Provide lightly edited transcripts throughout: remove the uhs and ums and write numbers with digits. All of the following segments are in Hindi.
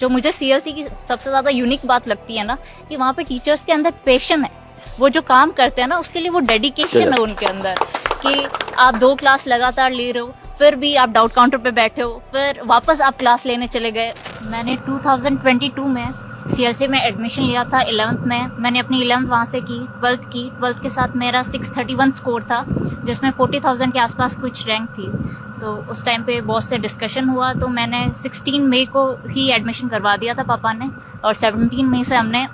जो मुझे सीएलसी की सबसे ज़्यादा यूनिक बात लगती है ना, कि वहाँ पे टीचर्स के अंदर पैशन है। वो जो काम करते हैं ना, उसके लिए वो डेडिकेशन है उनके अंदर, कि आप 2 क्लास लगातार ले रहे हो, फिर भी आप डाउट काउंटर पे बैठे हो, फिर वापस आप क्लास लेने चले गए। मैंने 2022 में सीएलसी में एडमिशन लिया था 11th में। मैंने अपनी 11th वहाँ से की, 12th की। 12th के साथ मेरा 631 स्कोर था, जिसमें 40,000 के आसपास कुछ रैंक थी। तो उस टाइम पे बॉस से डिस्कशन हुआ, तो मैंने 16 मई को ही एडमिशन करवा दिया था पापा ने, और 17 मई से हमने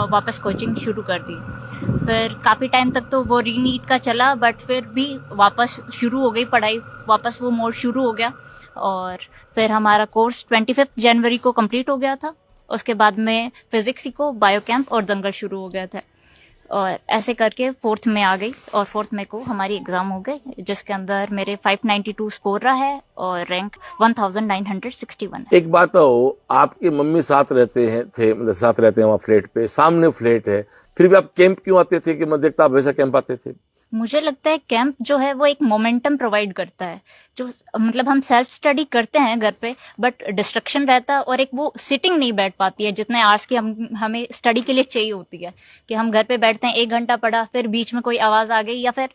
वापस कोचिंग शुरू कर दी। फिर काफ़ी टाइम तक तो वो रीनीट का चला, बट फिर भी वापस शुरू हो गई पढ़ाई, वापस वो मोड शुरू हो गया। और फिर हमारा कोर्स 25 जनवरी को कंप्लीट हो गया था। उसके बाद में फिजिक्स को बायो कैंप और दंगल शुरू हो गया था, और ऐसे करके 4th में आ गई, और 4th में को हमारी एग्ज़ाम हो गई, जिसके अंदर मेरे 592 स्कोर रहा है और रैंक 1961 है। एक बात हो, आपकी मम्मी साथ रहते हैं थे, मतलब साथ रहते हैं वहाँ फ्लैट पे, सामने फ्लैट है, फिर भी आप कैंप क्यों आते थे? कि मैं देखता आप वैसा कैंप आते थे। मुझे लगता है कैंप जो है वो एक मोमेंटम प्रोवाइड करता है, जो मतलब हम सेल्फ स्टडी करते हैं घर पे, बट डिस्ट्रक्शन रहता है, और एक वो सिटिंग नहीं बैठ पाती है जितने आवर्स की हमें स्टडी के लिए चाहिए होती है। कि हम घर पे बैठते हैं, 1 घंटा पढ़ा, फिर बीच में कोई आवाज़ आ गई, या फिर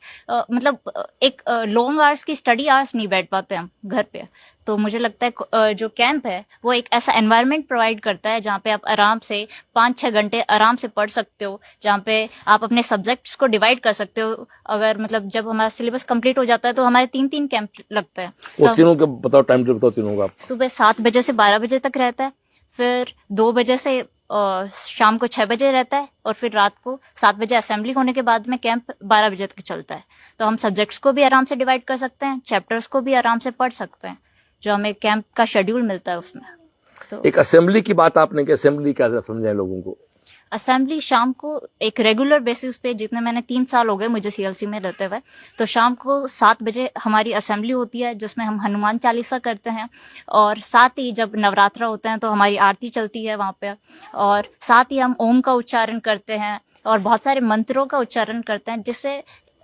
एक लॉन्ग आवर्स की स्टडी आवर्स नहीं बैठ पाते हम घर पे। तो मुझे लगता है जो कैंप है वो एक ऐसा एनवायरनमेंट प्रोवाइड करता है जहाँ पे आप आराम से 5-6 घंटे आराम से पढ़ सकते हो, जहाँ पे आप अपने सब्जेक्ट्स को डिवाइड कर सकते हो। अगर मतलब जब हमारा सिलेबस कंप्लीट हो जाता है तो हमारे 3-3 कैंप लगता है। वो तीनों का बताओ, टाइम टेबल बताओ तीनों का। सुबह 7 बजे से 12 बजे तक रहता है, फिर 2 बजे से शाम को 6 बजे रहता है, और फिर रात को 7 बजे असेंबली होने के बाद में कैंप 12 बजे तक चलता है। तो हम सब्जेक्ट्स को भी आराम से डिवाइड कर सकते हैं, चैप्टर्स को भी आराम से पढ़ सकते हैं, जो हमें कैंप का शेड्यूल मिलता है उसमें। तो एक असेंबली की बात आपने की, असेंबली क्या समझाए लोगों को? असेंबली शाम को एक रेगुलर बेसिस पे, जितने मैंने 3 साल हो गए मुझे सीएलसी में रहते हुए, तो शाम को 7 बजे हमारी असेंबली होती है, जिसमें हम हनुमान चालीसा करते हैं, और साथ ही जब नवरात्रा होते हैं तो हमारी आरती चलती है वहाँ पे, और साथ ही हम ओम का उच्चारण करते हैं और बहुत सारे मंत्रों का उच्चारण करते हैं, जिससे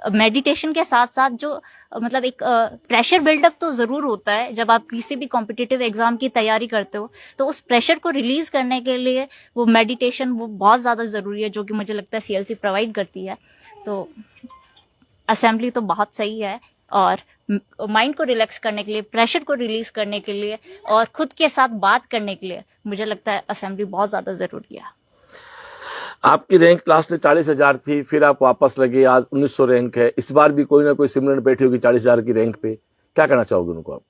मेडिटेशन के साथ साथ जो मतलब एक प्रेशर बिल्डअप तो ज़रूर होता है जब आप किसी भी कॉम्पिटिटिव एग्ज़ाम की तैयारी करते हो, तो उस प्रेशर को रिलीज़ करने के लिए वो मेडिटेशन वो बहुत ज़्यादा ज़रूरी है, जो कि मुझे लगता है सीएलसी प्रोवाइड करती है। तो असेंबली तो बहुत सही है, और माइंड को रिलैक्स करने के लिए, प्रेशर को रिलीज़ करने के लिए, और खुद के साथ बात करने के लिए मुझे लगता है असेंबली बहुत ज़्यादा ज़रूरी है। आपकी रैंक लास्ट में 40,000 थी, फिर आप वापस लगे, आज 1900 रैंक है। इस बार भी कोई ना कोई सिमरन बैठी होगी 40,000 की रैंक पे, क्या कहना चाहोगे उनको आप?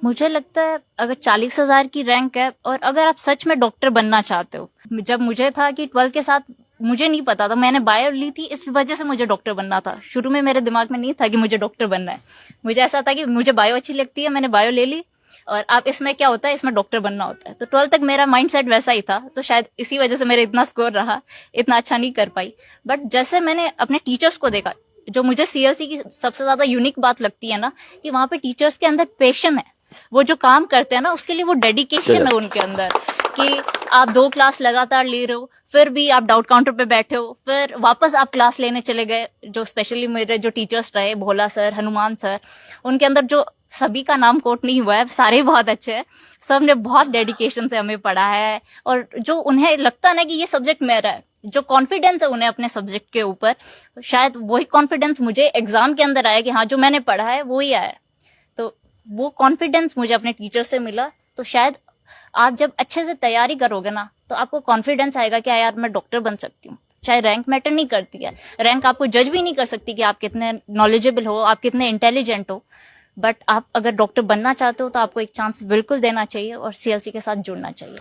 मुझे लगता है अगर 40,000 की रैंक है, और अगर आप सच में डॉक्टर बनना चाहते हो, जब मुझे था कि 12 के साथ मुझे नहीं पता था, मैंने बायो ली थी, इस वजह से मुझे डॉक्टर बनना था। शुरू में मेरे दिमाग में नहीं था कि मुझे डॉक्टर बनना है, मुझे ऐसा था कि मुझे बायो अच्छी लगती है, मैंने बायो ले ली, और आप इसमें क्या होता है, इसमें डॉक्टर बनना होता है। तो 12 तक मेरा माइंडसेट वैसा ही था, तो शायद इसी वजह से मेरा इतना स्कोर रहा, इतना अच्छा नहीं कर पाई। बट जैसे मैंने अपने टीचर्स को देखा, जो मुझे सीएलसी की सबसे ज़्यादा यूनिक बात लगती है ना, कि वहाँ पे टीचर्स के अंदर पैशन है। वो जो काम करते हैं ना, उसके लिए वो डेडिकेशन है उनके अंदर, कि आप 2 क्लास लगातार ले रहे हो, फिर भी आप डाउट काउंटर पे बैठे हो, फिर वापस आप क्लास लेने चले गए। जो स्पेशली मेरे जो टीचर्स रहे, भोला सर, हनुमान सर, उनके अंदर जो, सभी का नाम कोट नहीं हुआ है, सारे बहुत अच्छे हैं, सब ने बहुत डेडिकेशन से हमें पढ़ा है, और जो उन्हें लगता है ना कि ये सब्जेक्ट मेरा है, जो कॉन्फिडेंस है उन्हें अपने सब्जेक्ट के ऊपर, शायद वही कॉन्फिडेंस मुझे एग्जाम के अंदर आया कि हाँ, जो मैंने पढ़ा है वो ही आया। तो वो कॉन्फिडेंस मुझे अपने टीचर से मिला। तो शायद आप जब अच्छे से तैयारी करोगे ना, तो आपको कॉन्फिडेंस आएगा कि यार मैं डॉक्टर बन सकती हूँ। चाहे रैंक मैटर नहीं करती है, रैंक आपको जज भी नहीं कर सकती कि आप कितने नॉलेजेबल हो, आप कितने इंटेलिजेंट हो, बट आप अगर डॉक्टर बनना चाहते हो तो आपको एक चांस बिल्कुल देना चाहिए और सीएलसी के साथ जुड़ना चाहिए।